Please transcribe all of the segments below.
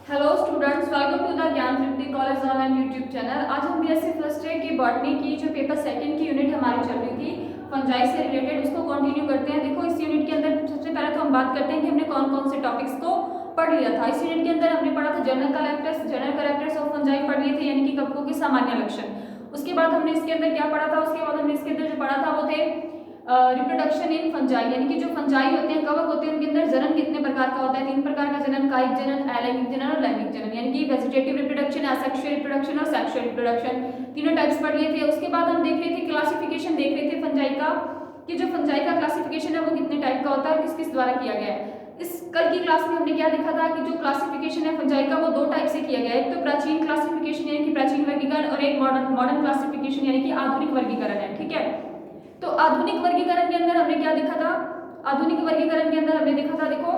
Hello students, welcome to the Gyan Tripti college online YouTube channel. आज हम B Sc first year की botany की जो पेपर सेकंड की यूनिट हमारी चल रही थी फंजाई से रिलेटेड, उसको कंटिन्यू करते हैं। देखो, इस यूनिट के अंदर सबसे पहले तो हम बात करते हैं कि हमने कौन कौन से टॉपिक्स को पढ़ लिया था। इस यूनिट के अंदर हमने पढ़ा था जनरल कैरेक्टर्स ऑफ फंजाई पढ़ लिए थे, यानी कि कवकों के सामान्य लक्षण। उसके बाद हमने इसके अंदर क्या पढ़ा था, उसके बाद हमने इसके अंदर जो पढ़ा था वो थे रिप्रोडक्शन इन फंजाई, यानी कि जो फंजाई होते हैं, कवक होते हैं, उनके अंदर जनन कितने प्रकार का होता है। 3 प्रकार का जनन, कायिक जनन, अलैंगिक जनन और लैंगिक जनन, यानी कि वेजिटेटिव रिप्रोडक्शन, असेक्सुअल रिप्रोडक्शन और सेक्सुअल रिप्रोडक्शन, तीनों टाइप्स पढ़ लिए थे। उसके बाद हम देख रहे थे क्लासिफिकेशन, देख रहे थे फंजाई का कि जो फंजाई का क्लासिफिकेशन है वो कितने टाइप का होता है और किस किस द्वारा किया गया है। इस कल की क्लास में हमने क्या देखा था कि जो क्लासिफिकेशन है फंजाई का वो 2 टाइप से किया गया है। एक तो प्राचीन क्लासिफिकेशन यानी कि प्राचीन वर्गीकरण, और एक मॉडर्न क्लासिफिकेशन यानी कि आधुनिक वर्गीकरण है। ठीक है, तो आधुनिक वर्गीकरण के अंदर हमने क्या देखा था, आधुनिक वर्गीकरण के अंदर हमने देखा था, देखो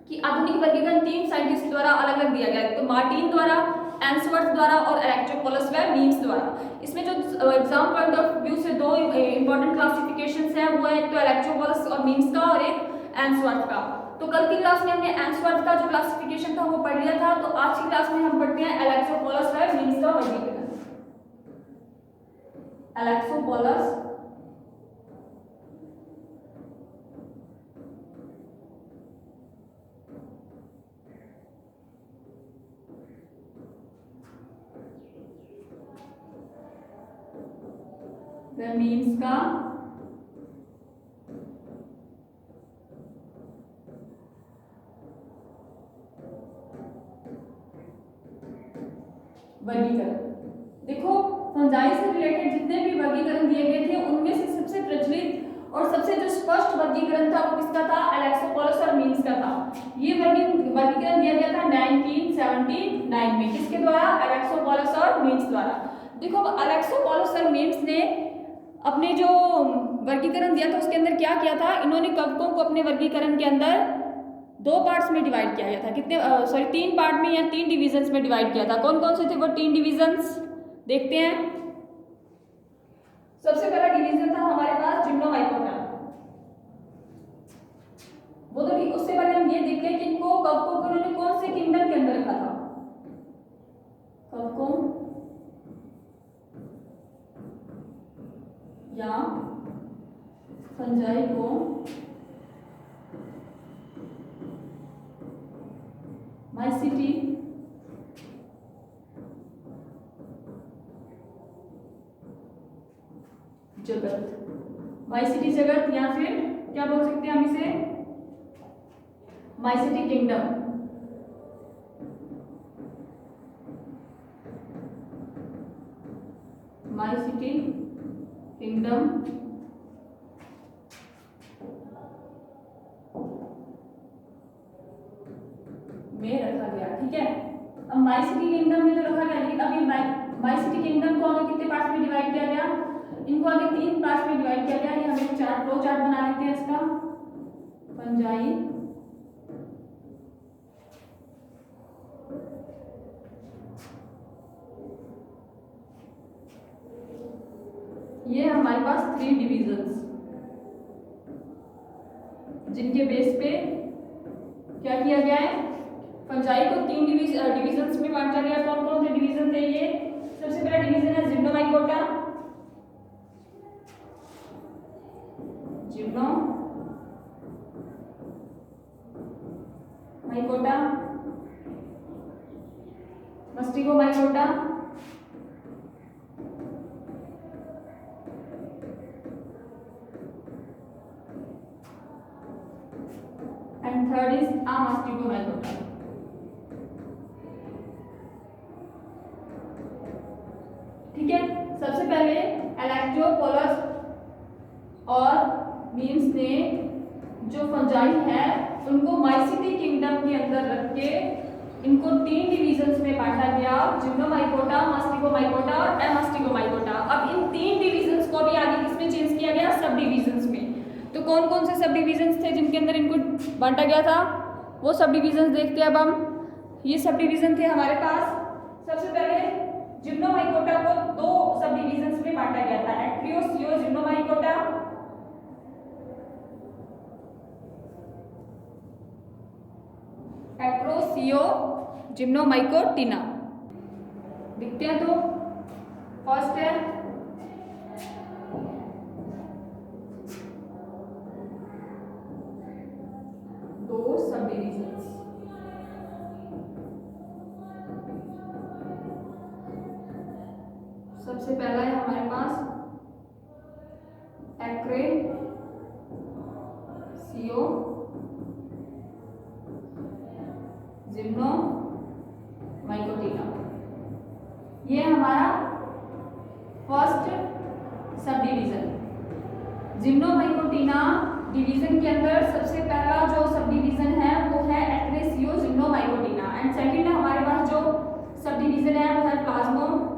कि आधुनिक वर्गीकरण 3 साइंटिस्ट द्वारा अलग अलग दिया गया है। तो मार्टिन द्वारा, एंसवर्थ द्वारा और इलेक्ट्रोपोलस व मीम्स द्वारा। इसमें जो एग्जाम पॉइंट ऑफ व्यू से 2 इंपॉर्टेंट क्लासिफिकेशंस है वो है एक तो इलेक्ट्रोपोलस और मीम्स का और एक एंसवर्थ का। तो कल की क्लास में हमने एंसवर्थ का जो क्लासिफिकेशन था वो पढ़ लिया था। तो आज की क्लास में हम पढ़ते हैं इलेक्ट्रोपोलस व मीम्स का वर्गीकरण। इलेक्ट्रोपोलस मीम्स का वर्गीकरण। देखो, फंजाई से रिलेटेड जितने भी वर्गीकरण दिए गए थे उनमें से सबसे प्रचलित और सबसे जो स्पष्ट वर्गीकरण था वो किसका था, इलेक्ट्रोपोलस और मीम्स का था। ये वर्गीकरण दिया गया था 1979 में। किसके द्वारा, इलेक्ट्रोपोलस और मीम्स द्वारा। देखो, इलेक्ट्रोपोलस और मीम्स ने अपने जो वर्गीकरण दिया था उसके अंदर क्या किया था, इन्होंने कवकों को अपने वर्गीकरण के अंदर 2 पार्ट्स में डिवाइड किया गया था। कितने, सॉरी 3 पार्ट में या 3 डिविजन्स में डिवाइड किया था। कौन कौन से थे वो 3 डिविजन्स, देखते हैं। सबसे पहला डिवीजन था हमारे पास जिम्नोमाइकोटा। वो तो ठीक, उससे पहले हम ये देखते हैं कि इनको कवकों को उन्होंने कौन से किंगडम के अंदर रखा था। कवकों या फंजाई को माइसिटी जगत, माइसिटी जगत, या फिर क्या बोल सकते हैं हम इसे, माइसिटी किंगडम। माइसिटी किंगडम में रखा गया। ठीक है, अब माइसिटी किंगडम में जो रखा गया, लेकिन अभी माइसिटी किंगडम को आगे कितने पार्ट्स में डिवाइड किया गया, इनको आगे 3 पार्ट्स में डिवाइड किया गया। ये हम एक चार्ट, फ्लो चार्ट बना लेते हैं इसका। फंजाई ये हमारे पास 3 डिविजन्स, जिनके बेस पे क्या किया गया है, फंजाई को 3 डिविजन्स में बांटा गया। कौन कौन से डिवीजन थे ये, सबसे पहला डिवीजन है जिम्नोमाइकोटा, जिम्नोमाइकोटा, मस्टिगोमाइकोटा and third is Amastigomaicota। ठीक है, सबसे पहले इलेक्ट्रोपोलस और मीम्स ने जो फंजाई है उनको माइसिटी किंगडम के अंदर रख के इनको 3 डिविजन्स में बांटा गया, जिम्नोमाइकोटा, मस्टिगोमाइकोटा और एमास्टिगोमाइकोटा। अब इन 3 डिविजन्स को भी आगे किसमें चेंज किया गया, सब डिविजन्स में। तो कौन कौन से सब डिविजन्स थे जिनके अंदर इनको बांटा गया था, वो सब डिविजन्स देखते हैं अब हम। ये सब डिविजन थे हमारे पास। सबसे पहले जिम्नोमाइकोटा को 2 सब डिविजन्स में बांटा गया था, एक्ट्रियोसियो जिम्नोमाइकोटा एक्ट्रोसियो जिम्नोमाइकोटिना। दिखते हैं तो फर्स्ट है दो सब डिविजन्स। सबसे पहला है हमारे पास एक्रेसियो जिम्नोमाइकोटिना। ये हमारा फर्स्ट सब डिवीजन। जिम्नोमाइकोटिना डिवीजन के अंदर सबसे पहला जो सब डिवीजन है वो है एक्रेसियो जिम्नोमाइकोटिना। एंड सेकंड है हमारे पास जो सब डिवीजन है वो है प्लाज्मोडियो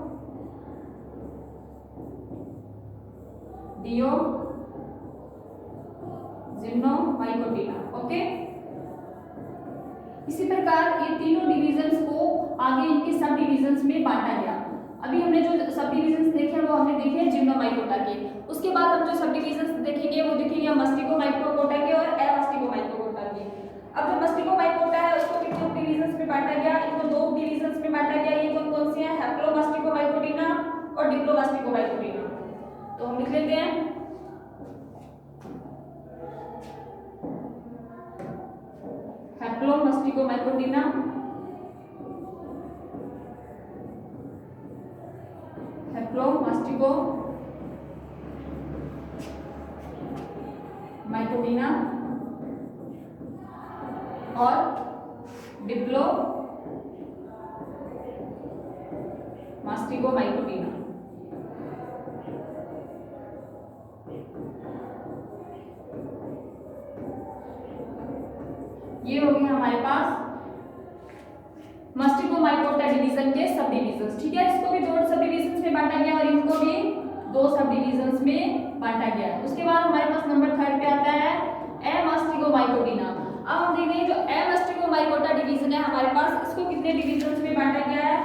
जिम्नोमाइकोटिना। ओके, इसी प्रकार ये तीनों डिवीजन्स को आगे इनके सब डिवीजन्स में बांटा गया। अभी हमने जो सब डिवीजन्स देखे वो हमने देखे जिम्नोमाइकोटा के। उसके बाद हम जो सब डिवीजन्स देखेंगे वो देखेंगे मस्टिकोमाइकोटा के और एमास्टिकोमाइकोटा के। अब जो मस्टिकोमाइकोटा है उसको कितने डिवीजन्स में बांटा गया? इनको दो डिवीजन्स में बांटा गया। ये कौन कौन से हैं? हैप्लोमास्टिकोमाइकोटिना और डिप्लोमास्टिकोमाइकोटिना। तो हम लिख लेते हैं हैप्लोमास्टिकोमाइकोटिना, हैप्लोमास्टिकोमाइकोटिना और डिप्लोमास्टिकोमाइकोटिना। ये हो गया हमारे पास मस्टिकोमाइकोटा डिवीजन के सब डिवीजन्स। ठीक है, इसको भी दो सब डिवीजन्स में बांटा गया और इनको भी दो सब डिवीजन्स में बांटा गया। उसके बाद हमारे पास नंबर 3 पे आता है एमास्टिकोमाइकोटिना। अब हम देखते हैं जो एमास्टिकोमाइकोटा डिवीजन है हमारे पास, इसको कितने डिवीजन्स में बांटा गया है?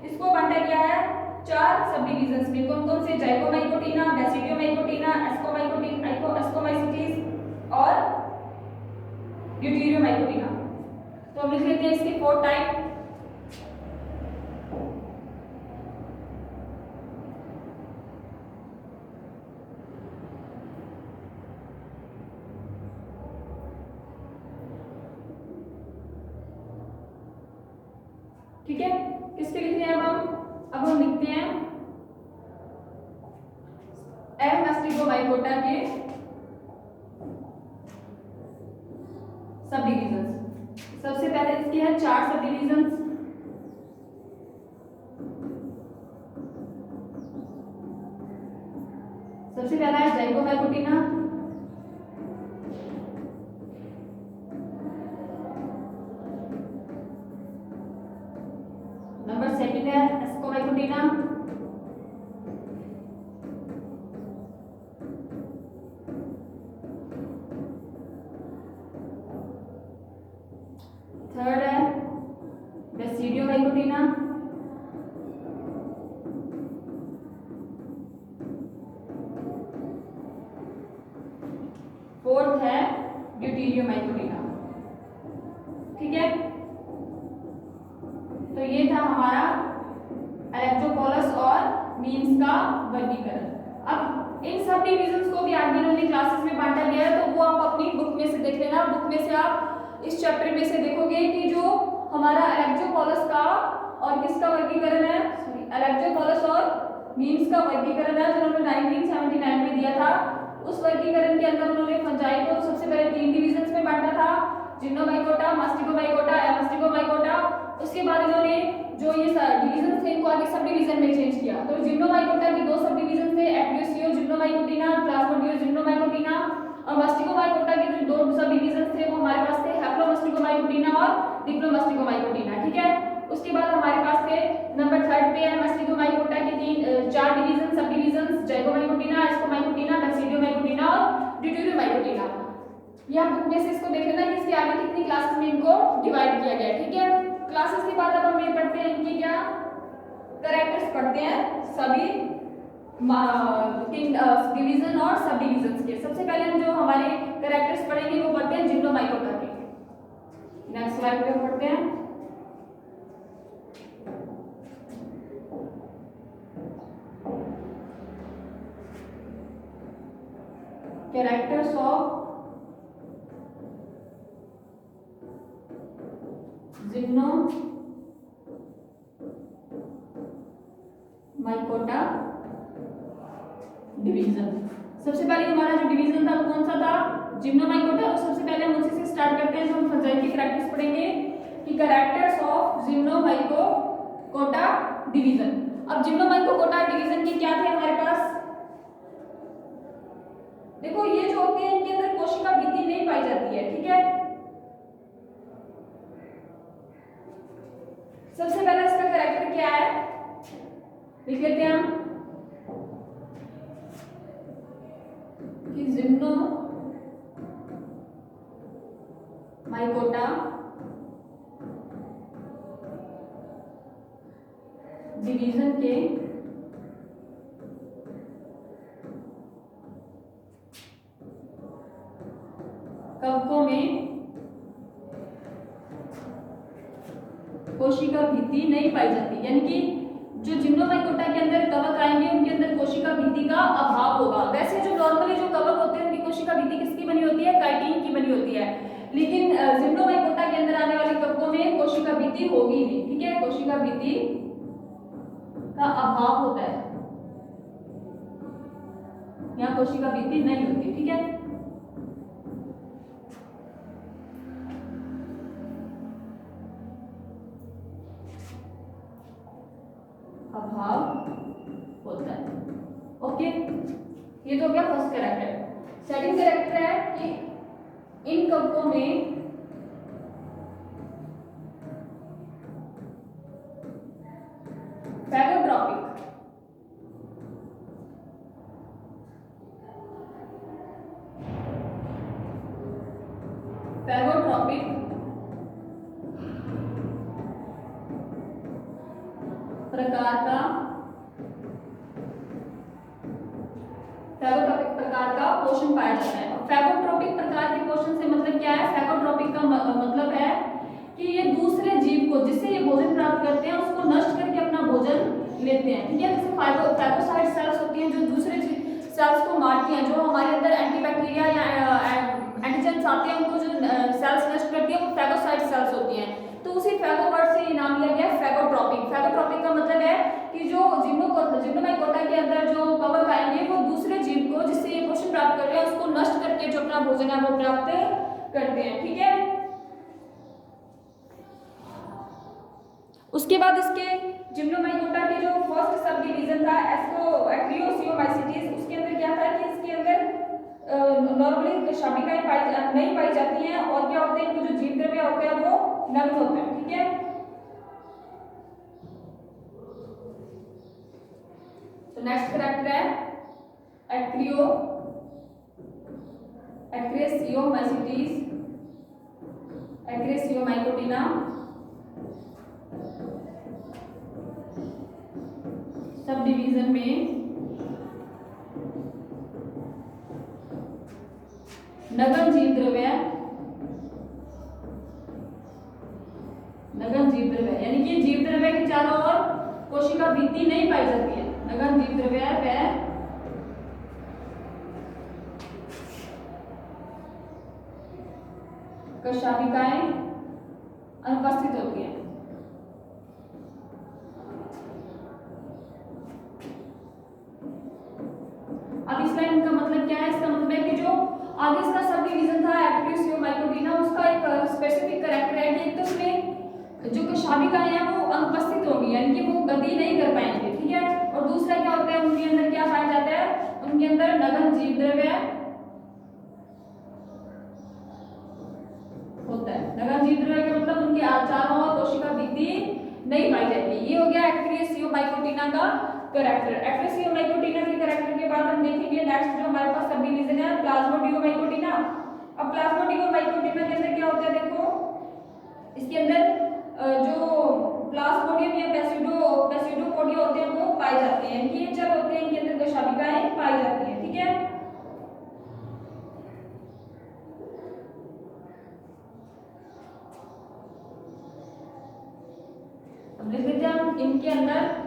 इसको बांटा गया है 4 सब डिवीजन्स में। कौन कौन से? जाइगोमाइकोटिना, बेसिडियोमाइकोटिना, एस्कोमाइसिटीज और ड्यूटेरियोमाइकोटिना। तो हम लिख लेते हैं इसके 4 टाइप। ठीक है, किसके लिख रहे हैं अब हम लिखते हैं एमास्टिकोमाइकोटा के सब डिवीजन्स। सबसे पहले इसके हैं 4 सब डिवीजन्स। सबसे पहला है जाइगोमाइकोटिना, नंबर 2 है एस्कोमाइकोटिना, थर्ड है बेसिडियोमाइकोटिना, फोर्थ है ड्यूटेरियोमाइकोटिना। ठीक है, तो ये था हमारा इलेक्ट्रोपोलस और मीन्स का वर्गीकरण। अब इन सब डिविजन्स को भी आगे इन्होंने क्लासेस में बांटा गया है, तो वो आप अपनी बुक में से देख लेना। बुक में से आप इस चैप्टर में से देखोगे कि जो हमारा इलेक्ट्रोपोलस का और किसका वर्गीकरण है, इलेक्ट्रोपोलस और मीन्स का वर्गीकरण है जो उन्होंने 1979 में दिया था। उस वर्गीकरण के अंदर उन्होंने फंजाई को सबसे पहले 3 डिविजन्स में बांटा था, जिम्नोमाइकोटा, मस्टिकोमाइकोटा, एमास्टिकोमाइकोटा। उसके बाद इन्होंने जो ये डिवीजन थे इनको आगे सब डिवीजन में चेंज किया। तो जिम्नोमाइकोटा के 2 सब डिवीजन थे, एक्रेसियो जिम्नोमाइकोटिना, प्लाज्मोडियो जिम्नोमाइकोटिना। और मस्टिकोमाइकोटा के जो 2 सब डिवीजन थे वो हमारे पास थे हैप्लोमस्टिकोमाइकोटिना और डिप्लोमस्टिकोमाइकोटिना। ठीक है, उसके बाद हमारे पास थे नंबर 3 पे है मस्टिकोमाइकोटा के 4 डिवीजन सब डिवीजन, जाइगोमाइकोटिना, एस्कोमाइकोटिना, बेसिडियोमाइकोटिना और ड्यूटेरियोमाइकोटिना। ये आप बुक में से इसको देख लेना कि इसके आगे कितनी क्लासेस में इनको डिवाइड किया गया है। ठीक है, क्लासेस के बाद अब हम ये पढ़ते हैं इनकी क्या कैरेक्टर्स पढ़ते हैं सभी डिवीजन और सब डिवीजन्स के। सबसे पहले हम जो हमारे कैरेक्टर्स पढ़ेंगे वो पढ़ते हैं जिम्नोमाइकोटा के। नेक्स्ट स्लाइड पे पढ़ते हैं characters of gymno mycota division. सबसे पहले हमारा जो डिवीजन था वो कौन सा था, जिम्नोमाइकोटा। तो सबसे पहले हम उसी से स्टार्ट करते हैं, जो हम फंजाई की प्रैक्टिस पढ़ेंगे कि कैरेक्टर्स ऑफ जिम्नोमाइकोटा डिवीजन। अब जिम्नोमाइकोटा डिवीजन के क्या थे हमारे पास, देखो ये जो होते हैं इनके अंदर कोशिका भित्ति नहीं पाई जाती है, ठीक है। सबसे पहले इसका कैरेक्टर क्या है लिख लेते हैं हम कि जिम्नो माइकोटा डिवीजन के कवकों में कोशिका भित्ति नहीं पाई जाती, यानी कि जो जिम्नोमाइकोटा के अंदर कवक आएंगे उनके अंदर कोशिका भित्ति का अभाव होगा। वैसे जो नॉर्मली जो कवक होते हैं उनकी कोशिका भित्ति किसकी बनी होती है, काइटिन की बनी होती है, लेकिन जिम्नोमाइकोटा के अंदर आने वाले कवकों में कोशिका भित्ति होगी नहीं, ठीक है। कोशिका भित्ति का अभाव होता है, यहाँ कोशिका भित्ति नहीं होती, ठीक है। अभाव होता है, ओके। ये तो हो गया फर्स्ट कैरेक्टर। सेकंड कैरेक्टर है कि इन कवकों में फैगोट्रॉपिक प्रकार का पोषण पाया जाता है। फैगोट्रोपिक प्रकार के पोषण से मतलब क्या है, फैगोट्रोपिक का मतलब है कि ये दूसरे जीव को जिससे ये भोजन प्राप्त करते हैं उसको नष्ट करके अपना भोजन लेते हैं, ठीक है। जैसे फैगोसाइट सेल्स होती हैं जो दूसरे सेल्स को मारती हैं, जो हमारे अंदर एंटीबैक्टीरिया या एंटीजेंस आते हैं उनको जो सेल्स नष्ट करती है वो फैगोसाइट सेल्स होती हैं। तो उसी फैगो वर्ड से ये नाम लिया गया फैगोट्रोपिक। फैगोट्रोपिक का मतलब है कि जो जिम्नोमाइकोटा के अंदर जो कवक आएंगे वो दूसरे जीव को जिससे ये पोषण प्राप्त कर रहे हैं उसको नष्ट करके जो अपना भोजन है वो प्राप्त करते हैं, ठीक है। उसके बाद इसके जिम्नोमाइकोटा के जो फर्स्ट सब डिवीजन था एक्रियोसियोमाइसिटीज, उसके अंदर क्या था कि इसके अंदर नॉर्मली शाबिकाएं नहीं पाई जाती हैं और क्या होते हैं इनके जो जीव द्रव्य होते हैं वो नग्न होते हैं, ठीक है। तो नेक्स्ट कैरेक्टर है एक्रेसियोमाइकोटिना सब डिवीजन में नगन जीव द्रव्य यानी कि जीव द्रव्य के चारों ओर कोशिका भित्ति नहीं पाई जाती है। नगन जीव द्रव्य वह कशाभिकाएं अनुपस्थित होती हैं। अब इस लाइन का मतलब क्या है, इसका मतलब है कि जो आगे इसका सब डिवीजन था एक्रेसियोमाइकोटिना उसका एक स्पेसिफिक कैरेक्टर है कि एक तो उसमें जो कशाभिकाएं हैं वो अनुपस्थित होंगी, यानी कि वो गति नहीं कर पाएंगे, ठीक है। और दूसरा क्या होता है उनके अंदर क्या पाया जाता है, उनके अंदर नगन जीव द्रव्य होता है। नगन जीव द्रव्य का मतलब उनके चारों ओर कोशिका भित्ति नहीं पाई जाती। ये हो गया एक्रेसियोमाइकोटिना का कैरेक्टर। एक्रेसियोमाइकोटिना के कैरेक्टर के बाद हम देखेंगे नेक्स्ट जो हमारे पास सब डिवीजन है प्लाज्मोडियोमाइकोटिना। अब प्लाज्मोडियोमाइकोटिना के अंदर क्या होता है, देखो इसके अंदर जो प्लाज्मोडियम या पेसिडोपोडिया होते हैं वो पाए जाते हैं, ये जब होते हैं इनके अंदर कशाभिकाएं पाई जाती हैं, ठीक है। अब लिख देते हैं हम इनके अंदर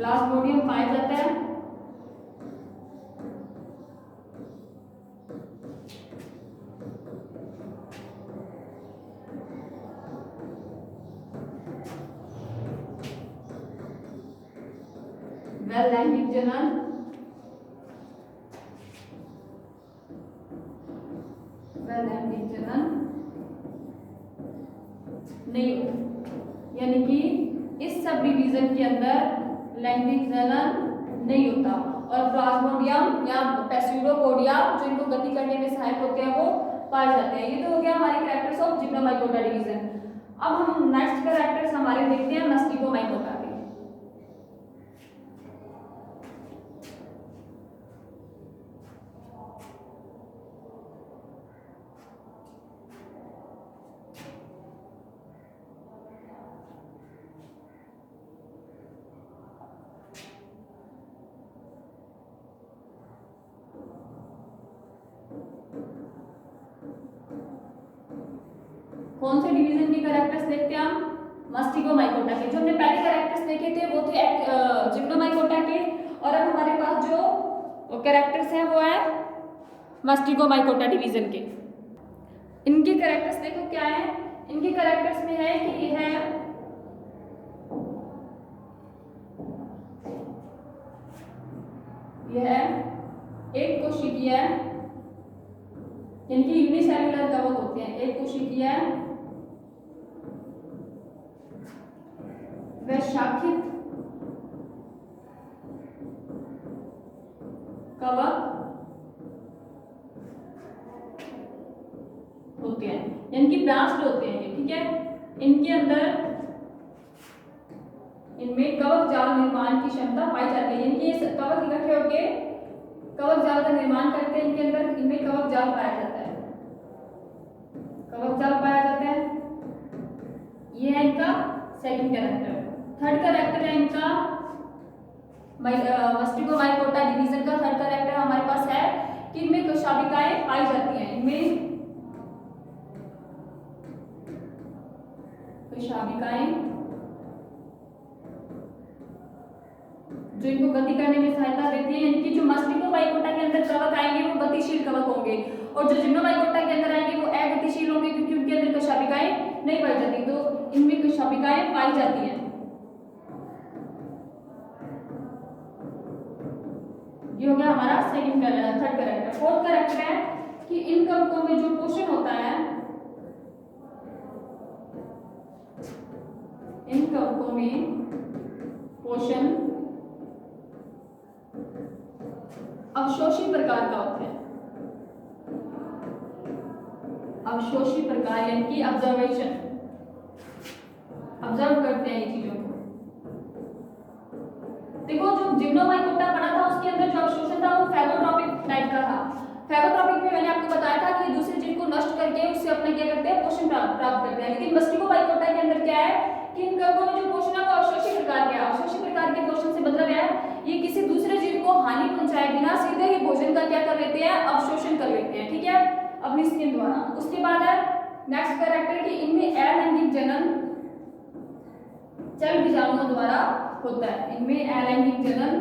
प्लाज्मोडियम पाया जाता है। वेल लैंगिक जनन नहीं होता, यानी कि इस सब डिवीजन के अंदर लैंगिक जनन नहीं होता। और प्लाज्मोडियम या पेस्यूडोपोडिया जो इनको गति करने में सहायक होते हैं वो पाए जाते हैं। ये तो हो गया हमारे कैरेक्टर्स ऑफ जिम्नोमाइकोटा डिवीजन। अब हम नेक्स्ट कैरेक्टर्स हमारे देखते हैं मास्टिगोमाइकोटा के। कौन से डिवीजन के कैरेक्टर्स देखते हैं हम? मास्टिगोमाइकोटा के। जो हमने पहले कैरेक्टर्स देखे थे वो थे जिम्नोमाइकोटा के, और अब हमारे पास जो कैरेक्टर्स हैं वो है मास्टिगोमाइकोटा डिवीजन के। इनके कैरेक्टर्स देखो क्या है। इनके कैरेक्टर्स में है कि यह एक कोशिकीय है, यानी कि यूनिसेल्युलर कवक होते हैं। एक कोशिकीय व शाखित कवक होते हैं, यानी कि ब्रांच्ड होते हैं ये, ठीक है। इनके अंदर इनमें कवक जाल निर्माण की क्षमता पाई जाती है, यानी कि ये कवक इकट्ठे होकर कवक जाल का निर्माण करते हैं। इनके अंदर इनमें कवक जाल पाया जाता है, कवक जाल पाया जाता है। ये है इनका सेकंड कैरेक्टर। थर्ड कैरेक्टर है इनका मास्टिगोमाइकोटा डिवीजन का थर्ड कैरेक्टर हमारे पास है कि इनमें कोशाभिकाएं पाई जाती हैं। इनमें कोशाभिकाएं जो इनको गति करने में सहायता देती है, यानी कि जो मास्टिगोमाइकोटा के अंदर कवक आएंगे वो गतिशील कवक होंगे, और जो जिम्नोमाइकोटा के अंदर आएंगे वो अगतिशील होंगे, क्योंकि उनके अंदर कोशाभिकाएं नहीं पाई जाती। तो इनमें कोशाभिकाएं पाई जाती हैं। ये हो गया हमारा second third character. Fourth character है कि इन कवकों में जो पोषण होता है, इन कवकों में पोषण अवशोषी प्रकार का होता है। अवशोषी प्रकार यानी कि ऑब्जर्वेशन, ऑब्जर्व करते हैं ये चीजों को। देखो जो जिम्नोमाइकोटा पढ़ा था उसके अंदर जो अवशोषण था वो फेगोट्रोपिक टाइप का था। फेगोट्रोपिक में मैंने आपको बताया था कि दूसरे जीव को नष्ट करके उससे अपने क्या करते हैं, पोषण प्राप्त करते हैं। लेकिन मास्टिगोमाइकोटा के अंदर क्या है कि इन कवकों में जो पोषण है वो अवशोषी प्रकार के। अवशोषी प्रकार के पोषण से मतलब है ये किसी दूसरे जीव को हानि पहुंचाए बिना सीधे ही भोजन का क्या कर लेते हैं, अवशोषण कर लेते हैं, ठीक है, अपनी स्किन द्वारा। उसके बाद है नेक्स्ट कैरेक्टर कि इनमें अलैंगिक जनन चल बीजाणुओं द्वारा होता है। इनमें अलैंगिक जनन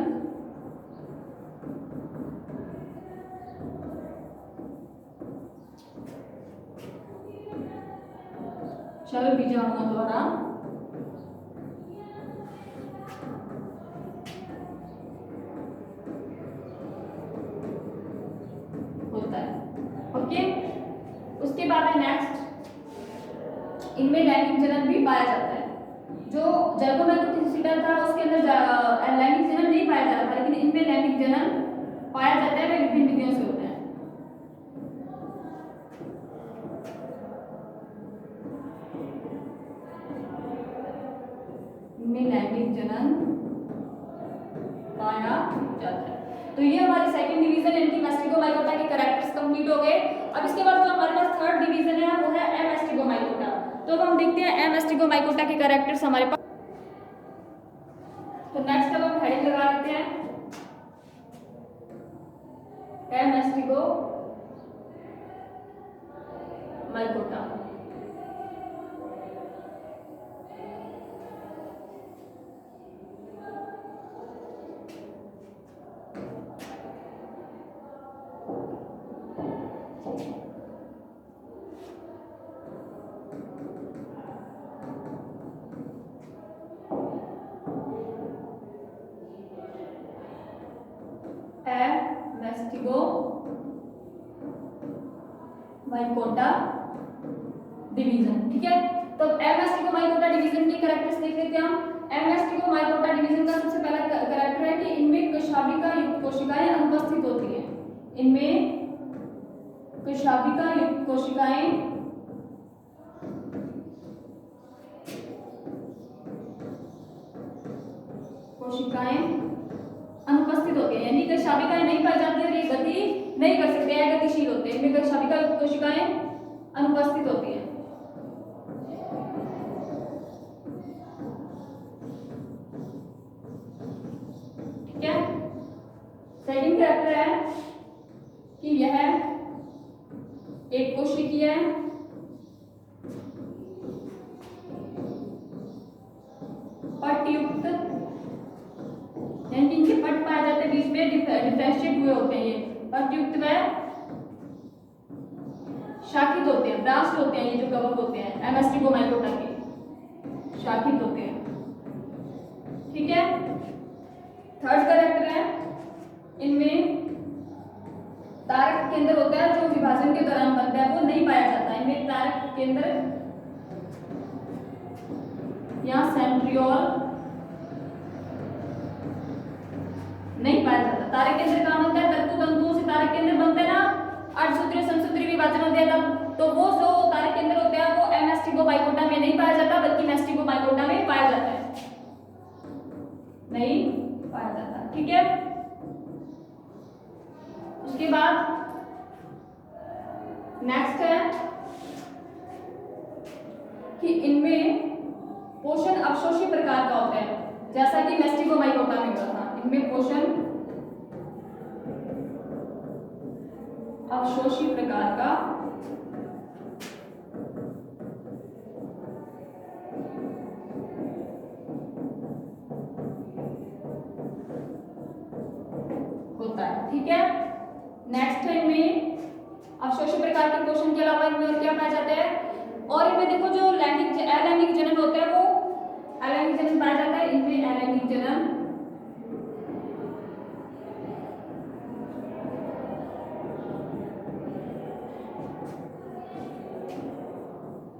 चल बीजाणुओं द्वारा होता है, ओके। उसके बाद है नेक्स्ट, इनमें लैंगिक जनन भी पाया जाता है। जो जर्गोमैक्रोटिसिटा था उसके अंदर लैंगिक जनन नहीं पाया जाता था, लेकिन इनमें लैंगिक जनन पाया जाता है, वे विभिन्न विधियों से होते हैं। इनमें लैंगिक जनन पाया जाता है। तो ये हमारी सेकंड डिवीजन यानी कि मास्टिगोमाइकोटा के कैरेक्टर्स कंप्लीट हो गए। अब इसके बाद जो हमारे पास थर्ड डिवीजन है वो है एमास्टिगोमाइकोटा। तो अब हम देखते हैं एमास्टिगोमाइकोटा के कैरेक्टर्स हमारे पास। तो नेक्स्ट अब हम हेडिंग लगा लेते हैं एमास्टिगोमाइकोटा। मैस्टिगो माइकोटा डिवीजन। ठीक है, तो मैस्टिगो माइकोटा डिवीजन के कैरेक्टर्स देख लेते हैं हम। मैस्टिगो माइकोटा डिवीजन का सबसे पहला कैरेक्टर है कि इनमें कशाभिका युक्त कोशिकाएं अनुपस्थित होती हैं। इनमें कशाभिका युक्त कोशिकाएं अनुपस्थित होती है, यानी कशाभिकाएं नहीं पाई जाती और ये गति नहीं कर सकते हैं, गतिशील होते हैं। इनमें कशाभिका युक्त कोशिकाएं अनुपस्थित होती हैं। ठीक है, सेकंड कैरेक्टर है कि यह एक कोशिकीय है, पटयुक्त, यानी इनके पट पाए जाते हैं, बीच में डिफरेंशिएट हुए होते हैं। ये पटयुक्त व शाखित होते हैं, ब्रास्ट होते हैं, ये जो कवक होते हैं मैस्टिगो माइकोटा के शाखित होते हैं। ठीक है, थर्ड कैरेक्टर है, इनमें तारक केंद्र होता है जो विभाजन के दौरान बनता है, वो नहीं पाया जाता। इनमें तारक केंद्र या सेंट्रियोल नहीं पाया जाता। तारक केंद्र कहाँ बनता है? तंतु तंतुओं से तारक केंद्र बनते हैं ना, अर्धसूत्रीय समसूत्रीय विभाजन होते हैं तब, तो वो जो तारक केंद्र होते हैं वो मैस्टिगो माइकोटा में नहीं पाया जाता, बल्कि मैस्टिगो माइकोटा में पाया जाता है, नहीं पाया जाता। ठीक है, उसके बाद नेक्स्ट है कि इनमें पोषण अवशोषी प्रकार का होता है, जैसा कि मैस्टिगो माइकोटा में हुआ था। इनमें पोषण अवशोषी प्रकार का होता है। ठीक है, नेक्स्ट है इनमें अवशोषी प्रकार के पोषण के अलावा इनमें और क्या पाया जाता है? और इनमें देखो जो अलैंगिक जनन होता है वो अलैंगिक जनन पाया जाता है। इनमें अलैंगिक जनन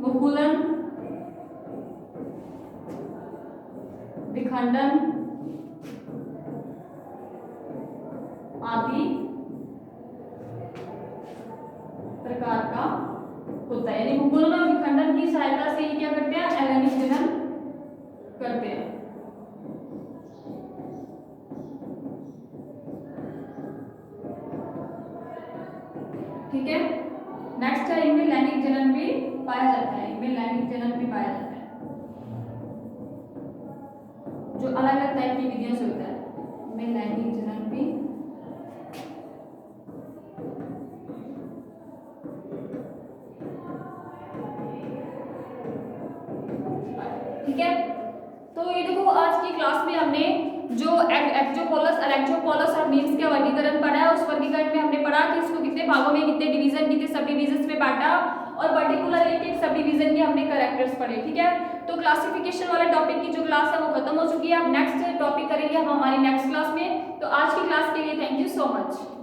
मुकुलन, विखंडन आदि प्रकार का होता है, यानी मुकुलन और विखंडन की सहायता से ही क्या करते हैं? अलैंगिक जनन करते हैं। ठीक है, नेक्स्ट है इनमें लैंगिक जनन भी पाया जाता है। इनमें लैंगिक जनन भी पाया जाता है, जो अलग अलग टाइप की विधियों से होता है। इनमें लैंगिक जनन भी ठीक है। तो ये देखो आज की क्लास में हमने जो एक्जोपोलस और एक्जोपोलस और मीम्स का वर्गीकरण पढ़ा है, उस वर्गीकरण में हमने पढ़ा कि इसको कितने भागों में, कितने डिवीजन, कितने सब डिविजन्स में बांटा, और पर्टिकुलर एक एक सब डिवीजन के हमने कैरेक्टर्स पढ़े। ठीक है, तो क्लासिफिकेशन वाले टॉपिक की जो क्लास है वो खत्म हो चुकी है। अब नेक्स्ट टॉपिक करेंगे हम हमारी नेक्स्ट क्लास में। तो आज की क्लास के लिए थैंक यू सो मच।